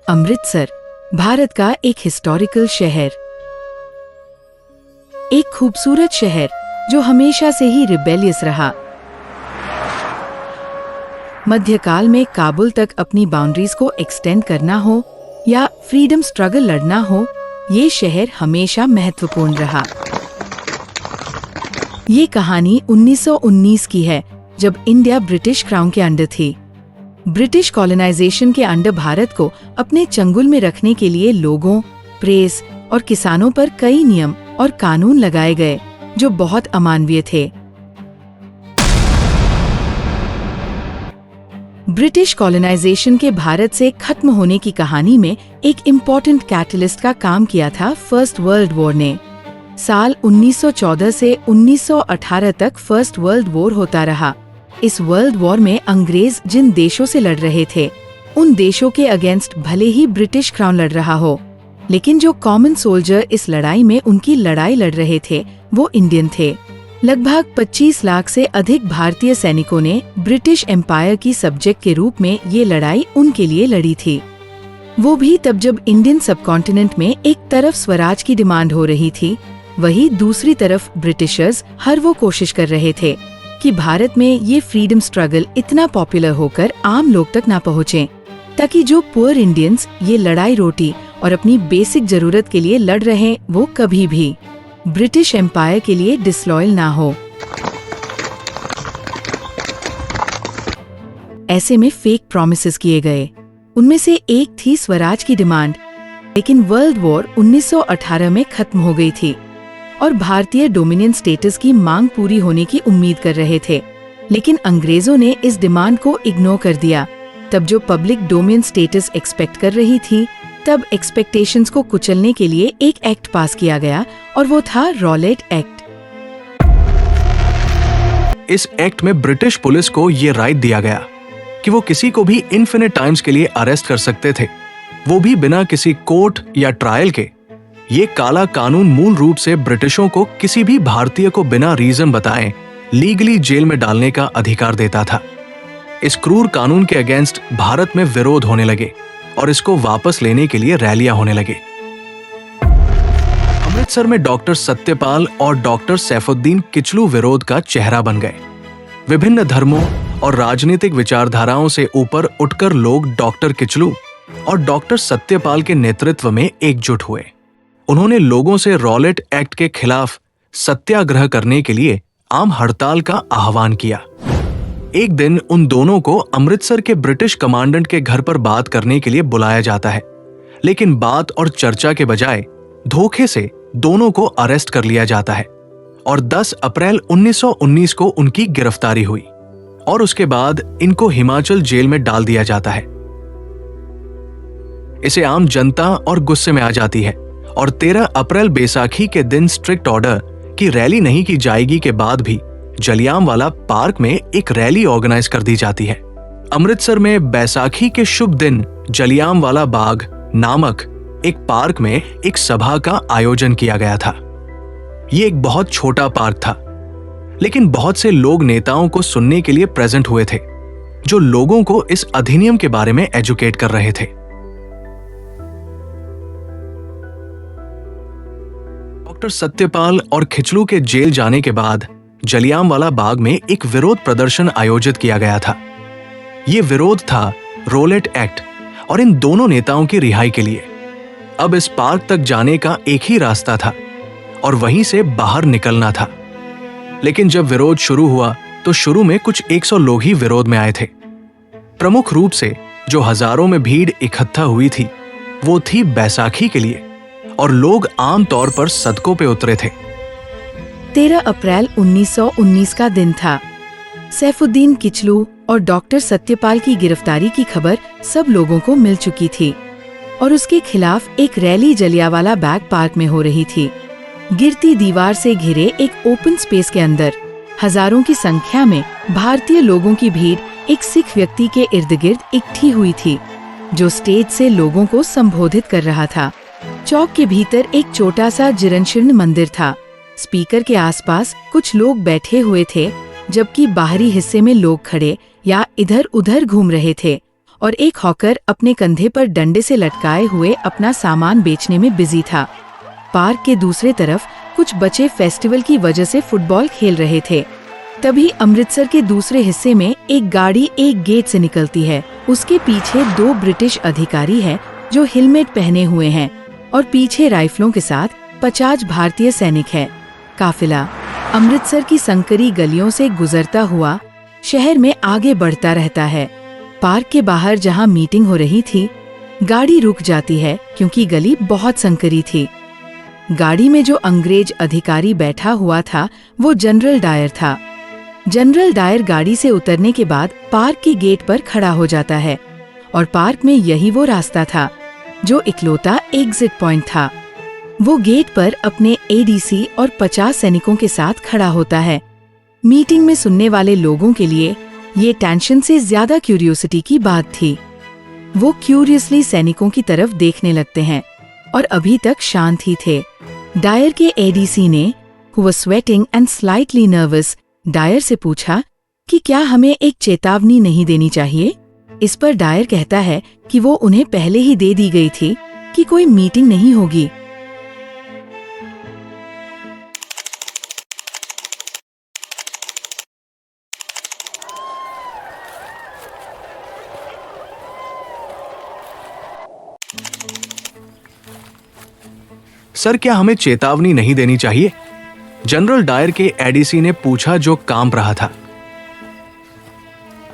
अमृतसर, भारत का एक हिस्टोरिकल शहर। एक खूबसूरत शहर जो हमेशा से ही रिबेलियस रहा। मध्यकाल में काबुल तक अपनी बाउंड्रीज को एक्सटेंड करना हो या फ्रीडम स्ट्रगल लड़ना हो, ये शहर हमेशा महत्वपूर्ण रहा। ये कहानी 1919 की है, जब इंडिया ब्रिटिश क्राउन के अंडर थी। ब्रिटिश कॉलोनाइजेशन के अंडर भारत को अपने चंगुल में रखने के लिए लोगों, प्रेस और किसानों पर कई नियम और कानून लगाए गए जो बहुत अमानवीय थे। ब्रिटिश कॉलोनाइजेशन के भारत से खत्म होने की कहानी में एक इम्पोर्टेंट कैटलिस्ट का काम किया था फर्स्ट वर्ल्ड वॉर ने। साल 1914 से 1918 तक फर्स्ट वर्ल्ड वॉर होता रहा। इस वर्ल्ड वॉर में अंग्रेज जिन देशों से लड़ रहे थे, उन देशों के अगेंस्ट भले ही ब्रिटिश क्राउन लड़ रहा हो, लेकिन जो कॉमन सोल्जर इस लड़ाई में उनकी लड़ाई लड़ रहे थे वो इंडियन थे। लगभग 25 लाख से अधिक भारतीय सैनिकों ने ब्रिटिश एम्पायर की सब्जेक्ट के रूप में ये लड़ाई उनके लिए लड़ी थी। वो भी तब जब इंडियन सबकॉन्टिनेंट में एक तरफ स्वराज की डिमांड हो रही थी, वही दूसरी तरफ ब्रिटिशर्स हर वो कोशिश कर रहे थे कि भारत में ये फ्रीडम स्ट्रगल इतना पॉपुलर होकर आम लोग तक ना पहुँचे, ताकि जो पुअर इंडियंस ये लड़ाई रोटी और अपनी बेसिक जरूरत के लिए लड़ रहे वो कभी भी ब्रिटिश एम्पायर के लिए डिसलॉयल ना हो। ऐसे में फेक प्रॉमिसेस किए गए। उनमें से एक थी स्वराज की डिमांड, लेकिन वर्ल्ड वॉर 1918 में खत्म हो गई थी और भारतीय डोमिनियन स्टेटस की मांग पूरी होने की उम्मीद कर रहे थे। लेकिन अंग्रेजों ने इस डिमांड को इग्नोर कर दिया। तब जो पब्लिक डोमिनियन स्टेटस एक्सपेक्ट कर रही थी, तब एक्सपेक्टेशंस को कुचलने के लिए एक एक्ट पास किया गया और वो था रॉलेट एक्ट। इस एक्ट में ब्रिटिश पुलिस को ये राइट दिया गया कि वो किसी को भी इन्फिनिट टाइम्स के लिए अरेस्ट कर सकते थे, वो भी बिना किसी कोर्ट या ट्रायल के। ये काला कानून मूल रूप से ब्रिटिशों को किसी भी भारतीय को बिना रीजन बताए लीगली जेल में डालने का अधिकार देता था। इस क्रूर कानून के अगेंस्ट भारत में विरोध होने लगे और इसको वापस लेने के लिए रैलियां होने लगे। अमृतसर में डॉक्टर सत्यपाल और डॉक्टर सैफुद्दीन किचलू विरोध का चेहरा बन गए। विभिन्न धर्मों और राजनीतिक विचारधाराओं से ऊपर उठकर लोग डॉक्टर किचलू और डॉक्टर सत्यपाल के नेतृत्व में एकजुट हुए। उन्होंने लोगों से रॉलेट एक्ट के खिलाफ सत्याग्रह करने के लिए आम हड़ताल का आह्वान किया। एक दिन उन दोनों को अमृतसर के ब्रिटिश कमांडेंट के घर पर बात करने के लिए बुलाया जाता है, लेकिन बात और चर्चा के बजाय धोखे से दोनों को अरेस्ट कर लिया जाता है और 10 अप्रैल 1919 को उनकी गिरफ्तारी हुई और उसके बाद इनको हिमाचल जेल में डाल दिया जाता है। इसे आम जनता और गुस्से में आ जाती है और 13 अप्रैल बैसाखी के दिन स्ट्रिक्ट ऑर्डर की रैली नहीं की जाएगी के बाद भी जलियांवाला पार्क में एक रैली ऑर्गेनाइज कर दी जाती है। अमृतसर में बैसाखी के शुभ दिन जलियांवाला बाग नामक एक पार्क में एक सभा का आयोजन किया गया था। ये एक बहुत छोटा पार्क था, लेकिन बहुत से लोग नेताओं को सुनने के लिए प्रेजेंट हुए थे, जो लोगों को इस अधिनियम के बारे में एजुकेट कर रहे थे। डॉक्टर सत्यपाल और खिचलू के जेल जाने के बाद जलियांवाला बाग में एक विरोध प्रदर्शन आयोजित किया गया था। ये विरोध था रॉलेट एक्ट और इन दोनों नेताओं की रिहाई के लिए। अब इस पार्क तक जाने का एक ही रास्ता था और वहीं से बाहर निकलना था। लेकिन जब विरोध शुरू हुआ तो शुरू में कुछ 100 लोग ही विरोध में आए थे। प्रमुख रूप से जो हजारों में भीड़ इकट्ठा हुई थी वो थी बैसाखी के लिए और लोग आम तौर पर सड़कों पे उतरे थे। 13 अप्रैल 1919 का दिन था। सैफुद्दीन किचलू और डॉक्टर सत्यपाल की गिरफ्तारी की खबर सब लोगों को मिल चुकी थी और उसके खिलाफ एक रैली जलियांवाला बाग पार्क में हो रही थी। गिरती दीवार से घिरे एक ओपन स्पेस के अंदर हजारों की संख्या में भारतीय लोगों की भीड़ एक सिख व्यक्ति के इर्द गिर्द इकट्ठी हुई थी, जो स्टेज से लोगों को संबोधित कर रहा था। चौक के भीतर एक छोटा सा जीर्णशीर्ण मंदिर था। स्पीकर के आसपास कुछ लोग बैठे हुए थे, जबकि बाहरी हिस्से में लोग खड़े या इधर उधर घूम रहे थे और एक हॉकर अपने कंधे पर डंडे से लटकाए हुए अपना सामान बेचने में बिजी था। पार्क के दूसरे तरफ कुछ बच्चे फेस्टिवल की वजह से फुटबॉल खेल रहे थे। तभी अमृतसर के दूसरे हिस्से में एक गाड़ी एक गेट से निकलती है। उसके पीछे 2 ब्रिटिश अधिकारी हैं जो हेलमेट पहने हुए हैं और पीछे राइफलों के साथ 50 भारतीय सैनिक हैं। काफिला अमृतसर की संकरी गलियों से गुजरता हुआ शहर में आगे बढ़ता रहता है। पार्क के बाहर जहां मीटिंग हो रही थी, गाड़ी रुक जाती है क्योंकि गली बहुत संकरी थी। गाड़ी में जो अंग्रेज अधिकारी बैठा हुआ था वो जनरल डायर था। जनरल डायर गाड़ी से उतरने के बाद पार्क के गेट पर खड़ा हो जाता है और पार्क में यही वो रास्ता था जो इकलौता एग्जिट पॉइंट था। वो गेट पर अपने एडीसी और 50 सैनिकों के साथ खड़ा होता है। मीटिंग में सुनने वाले लोगों के लिए ये टेंशन से ज्यादा क्यूरियोसिटी की बात थी। वो क्यूरियसली सैनिकों की तरफ देखने लगते हैं और अभी तक शांत ही थे। डायर के एडीसी ने, who was sweating and slightly nervous, Dyer से पूछा कि क्या हमें एक चेतावनी नहीं देनी चाहिए। इस पर डायर कहता है कि वो उन्हें पहले ही दे दी गई थी कि कोई मीटिंग नहीं होगी। सर, क्या हमें चेतावनी नहीं देनी चाहिए? जनरल डायर के एडीसी ने पूछा जो कांप रहा था।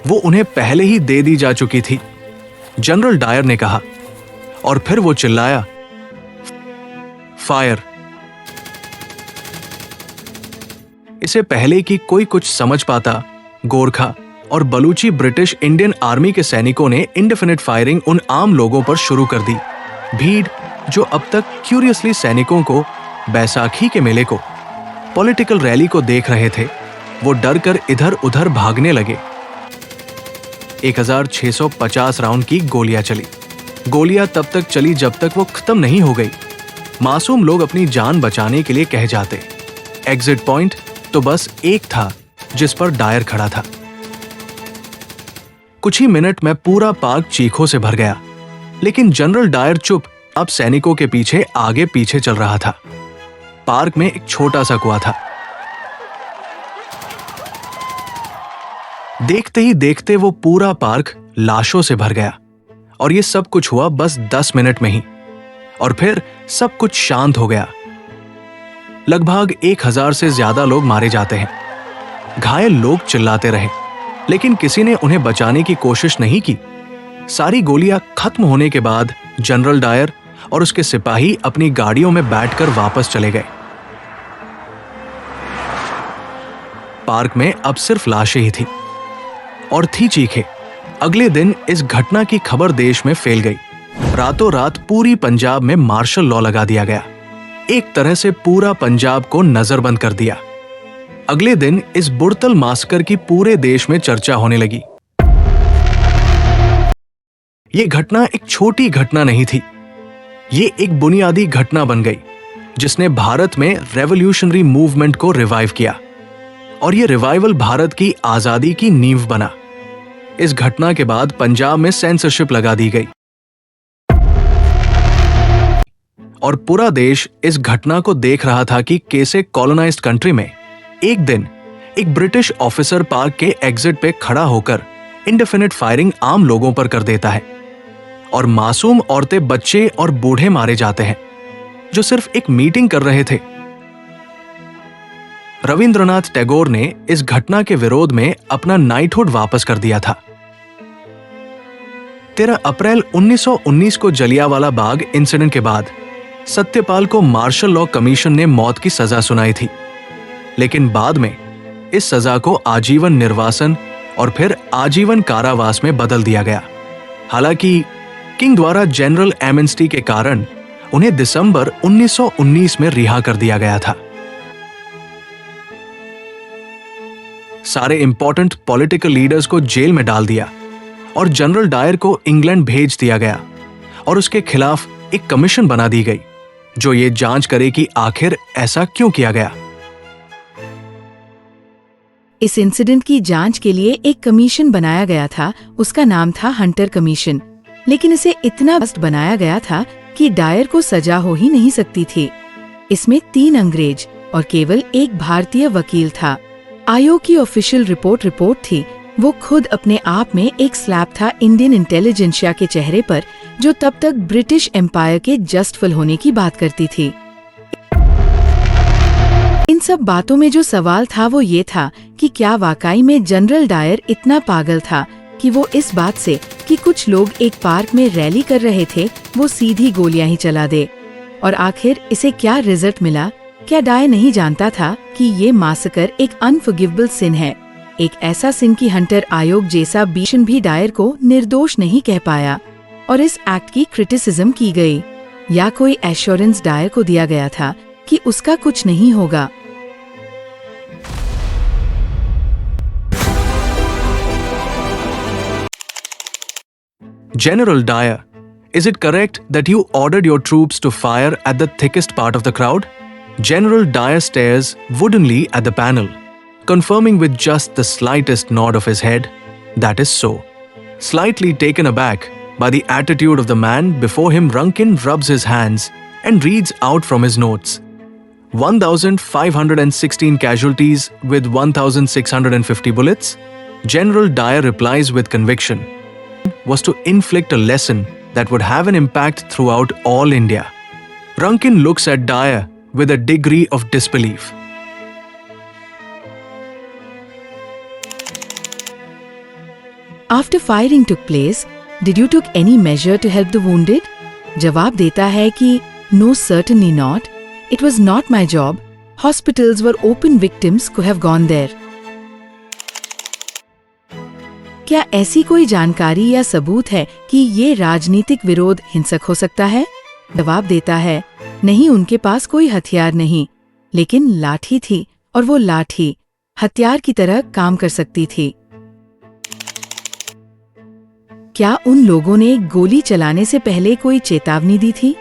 वो उन्हें पहले ही दे दी जा चुकी थी, जनरल डायर ने कहा, और फिर वो चिल्लाया, फायर। इससे पहले कि कोई कुछ समझ पाता, गोरखा और बलूची ब्रिटिश इंडियन आर्मी के सैनिकों ने इंडेफिनिट फायरिंग उन आम लोगों पर शुरू कर दी। भीड़ जो अब तक क्यूरियसली सैनिकों को, बैसाखी के मेले को, पॉलिटिकल रैली को देख रहे थे, वो डर कर इधर उधर भागने लगे। 1650 राउंड की गोलियां चली। गोलियां तब तक चली जब तक वो खत्म नहीं हो गई। मासूम लोग अपनी जान बचाने के लिए कह जाते। एग्जिट पॉइंट तो बस एक था जिस पर डायर खड़ा था। कुछ ही मिनट में पूरा पार्क चीखों से भर गया, लेकिन जनरल डायर चुप अब सैनिकों के पीछे आगे पीछे चल रहा था। पार्क में एक छोटा सा कुआं था। देखते ही देखते वो पूरा पार्क लाशों से भर गया और ये सब कुछ हुआ बस 10 मिनट में ही, और फिर सब कुछ शांत हो गया। लगभग 1000 से ज्यादा लोग मारे जाते हैं। घायल लोग चिल्लाते रहे, लेकिन किसी ने उन्हें बचाने की कोशिश नहीं की। सारी गोलियां खत्म होने के बाद जनरल डायर और उसके सिपाही अपनी गाड़ियों में बैठकर वापस चले गए। पार्क में अब सिर्फ लाशें ही थी और थी चीखें। अगले दिन इस घटना की खबर देश में फैल गई। रातों रात पूरी पंजाब में मार्शल लॉ लगा दिया गया। एक तरह से पूरा पंजाब को नजरबंद कर दिया। अगले दिन इस बुड़तल मास्कर की पूरे देश में चर्चा होने लगी। ये घटना एक छोटी घटना नहीं थी, ये एक बुनियादी घटना बन गई जिसने भारत में रेवोल्यूशनरी मूवमेंट को रिवाइव किया, और ये रिवाइवल भारत की आजादी की नींव बना। इस घटना के बाद पंजाब में सेंसरशिप लगा दी गई और पूरा देश इस घटना को देख रहा था कि कैसे कॉलोनाइज्ड कंट्री में एक दिन एक ब्रिटिश ऑफिसर पार्क के एग्जिट पे खड़ा होकर इंडेफिनिट फायरिंग आम लोगों पर कर देता है और मासूम औरतें, बच्चे और बूढ़े मारे जाते हैं जो सिर्फ एक मीटिंग कर रहे थे। रविंद्रनाथ टैगोर ने इस घटना के विरोध में अपना नाइटहुड वापस कर दिया था। 13 अप्रैल 1919 को जलियांवाला बाग इंसिडेंट के बाद सत्यपाल को मार्शल लॉ कमीशन ने मौत की सजा सुनाई थी, लेकिन बाद में इस सजा को आजीवन निर्वासन और फिर आजीवन कारावास में बदल दिया गया। हालांकि किंग द्वारा जनरल एमनेस्टी के कारण उन्हें दिसंबर 1919 में रिहा कर दिया गया था। सारे इंपॉर्टेंट पॉलिटिकल लीडर्स को जेल में डाल दिया और जनरल डायर को इंग्लैंड भेज दिया गया और उसके खिलाफ एक कमीशन बना दी गई जो ये जांच करे कि आखिर ऐसा क्यों किया गया। इस इंसिडेंट की जांच के लिए एक कमीशन बनाया गया था, उसका नाम था हंटर कमीशन। लेकिन इसे इतना वास्ट बनाया गया था कि डायर को सजा हो ही नहीं सकती थी। इसमें 3 अंग्रेज और केवल एक भारतीय वकील था। आयोग की ऑफिशियल रिपोर्ट थी। वो खुद अपने आप में एक स्लैप था इंडियन इंटेलिजेंसिया के चेहरे पर, जो तब तक ब्रिटिश एम्पायर के जस्टफुल होने की बात करती थी। इन सब बातों में जो सवाल था वो ये था कि क्या वाकई में जनरल डायर इतना पागल था कि वो इस बात से कि कुछ लोग एक पार्क में रैली कर रहे थे, वो सीधी गोलियां ही चला दे। और आखिर इसे क्या रिजल्ट मिला? क्या डायर नहीं जानता था कि ये मासकर एक अनफॉरगिवेबल सिन है, एक ऐसा सिन की हंटर आयोग जैसा बीशन भी डायर को निर्दोष नहीं कह पाया और इस एक्ट की क्रिटिसिज्म की गई? या कोई एश्योरेंस डायर को दिया गया था कि उसका कुछ नहीं होगा? General Dyer, is it correct that you ordered your troops to fire at the thickest part of the crowd? General Dyer stares woodenly at the panel, confirming with just the slightest nod of his head, that is so. Slightly taken aback by the attitude of the man before him, Rankin rubs his hands and reads out from his notes. 1,516 casualties with 1,650 bullets? General Dyer replies with conviction, was to inflict a lesson that would have an impact throughout all India. Rankin looks at Dyer with a degree of disbelief. After firing took place, did you took any measure to help the wounded? जवाब देता है कि no, certainly not. It was not my job. Hospitals were open, victims could have gone there. क्या ऐसी कोई जानकारी या सबूत है कि ये राजनीतिक विरोध हिंसक हो सकता है? जवाब देता है, नहीं, उनके पास कोई हथियार नहीं, लेकिन लाठी थी और वो लाठी हथियार की तरह काम कर सकती थी। क्या उन लोगों ने गोली चलाने से पहले कोई चेतावनी दी थी?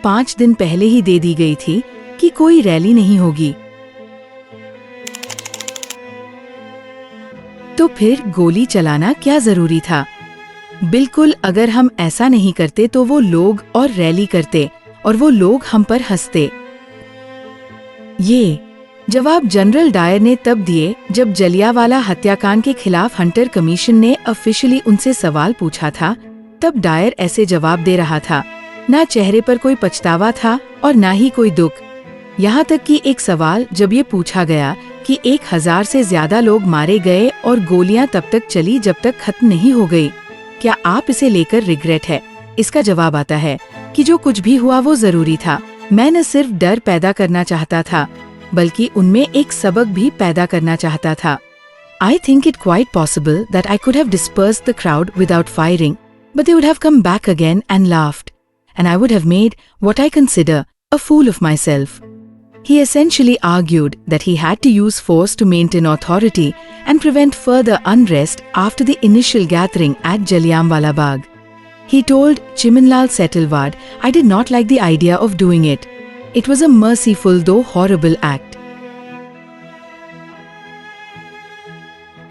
5 दिन पहले ही दे दी गई थी कि कोई रैली नहीं होगी। तो फिर गोली चलाना क्या जरूरी था? बिल्कुल, अगर हम ऐसा नहीं करते तो वो लोग और रैली करते और वो लोग हम पर हंसते। ये जवाब जनरल डायर ने तब दिए जब जलियांवाला हत्याकांड के खिलाफ हंटर कमीशन ने ऑफिशियली उनसे सवाल पूछा था। तब डायर ऐसे जवाब दे रहा था, ना चेहरे पर कोई पछतावा था और ना ही कोई दुख। यहाँ तक कि एक सवाल जब ये पूछा गया कि 1000 से ज्यादा लोग मारे गए और गोलियां तब तक चली जब तक खत्म नहीं हो गई, क्या आप इसे लेकर रिग्रेट है? इसका जवाब आता है कि जो कुछ भी हुआ वो जरूरी था। मैं न सिर्फ डर पैदा करना चाहता था, बल्कि उनमें एक सबक भी पैदा करना चाहता था। I think it quite possible that I could have dispersed the crowd without firing, but they would have come back again and laughed, and I would have made what I consider a fool of myself. He essentially argued that he had to use force to maintain authority and prevent further unrest after the initial gathering at Jallianwala Bagh. He told Chimanlal Setalvad, "I did not like the idea of doing it. It was a merciful though horrible act."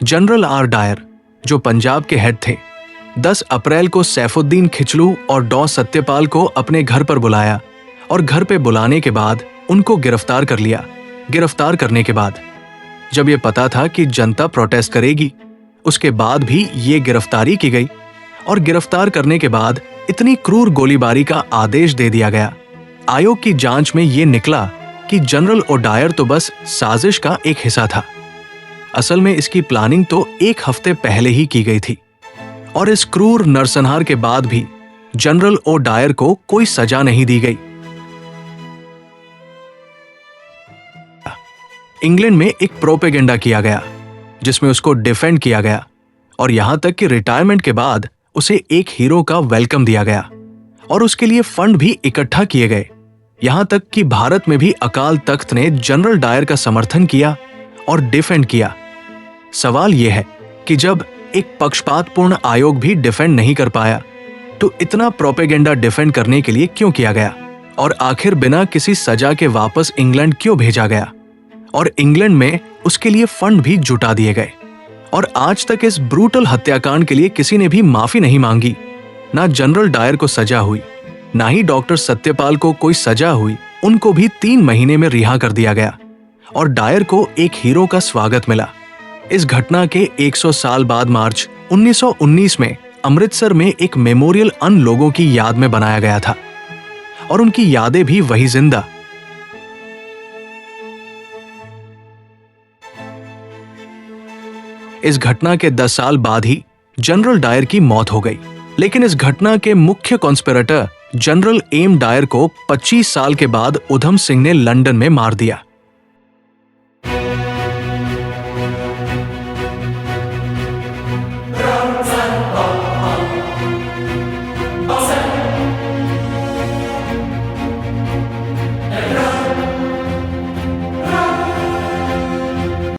General R Dyer, जो पंजाब के head थे, 10 अप्रैल को सैफुद्दीन खिचलू और डॉ सत्यपाल को अपने घर पर बुलाया और घर पे बुलाने के बाद उनको गिरफ्तार कर लिया। गिरफ्तार करने के बाद जब ये पता था कि जनता प्रोटेस्ट करेगी, उसके बाद भी ये गिरफ्तारी की गई और गिरफ्तार करने के बाद इतनी क्रूर गोलीबारी का आदेश दे दिया गया। आयोग की जांच में ये निकला कि जनरल ओडायर तो बस साजिश का एक हिस्सा था। असल में इसकी प्लानिंग तो 1 हफ्ते पहले ही की गई थी और इस क्रूर नरसंहार के बाद भी जनरल ओडायर को कोई सजा नहीं दी गई। इंग्लैंड में एक प्रोपेगेंडा किया गया जिसमें उसको डिफेंड किया गया और यहां तक कि रिटायरमेंट के बाद उसे एक हीरो का वेलकम दिया गया और उसके लिए फंड भी इकट्ठा किए गए। यहां तक कि भारत में भी अकाल तख्त ने जनरल डायर का समर्थन किया और डिफेंड किया। सवाल यह है कि जब एक पक्षपातपूर्ण आयोग भी डिफेंड नहीं कर पाया तो इतना प्रोपेगेंडा डिफेंड करने के लिए क्यों किया गया और आखिर बिना किसी सजा के वापस इंग्लैंड क्यों भेजा गया और इंग्लैंड में उसके लिए फंड भी जुटा दिए गए और आज तक इस ब्रूटल हत्याकांड के लिए किसी ने भी माफी नहीं मांगी। ना जनरल डायर को सजा हुई, ना ही डॉक्टर सत्यपाल को कोई सजा हुई। उनको भी 3 महीने में रिहा कर दिया गया और डायर को एक हीरो का स्वागत मिला। इस घटना के 100 साल बाद मार्च 1919 में अमृतसर में एक मेमोरियल उन लोगों की याद में बनाया गया था और उनकी यादें भी वही जिंदा। इस घटना के 10 साल बाद ही जनरल डायर की मौत हो गई, लेकिन इस घटना के मुख्य कॉन्स्पिरेटर जनरल एम डायर को 25 साल के बाद उधम सिंह ने लंदन में मार दिया।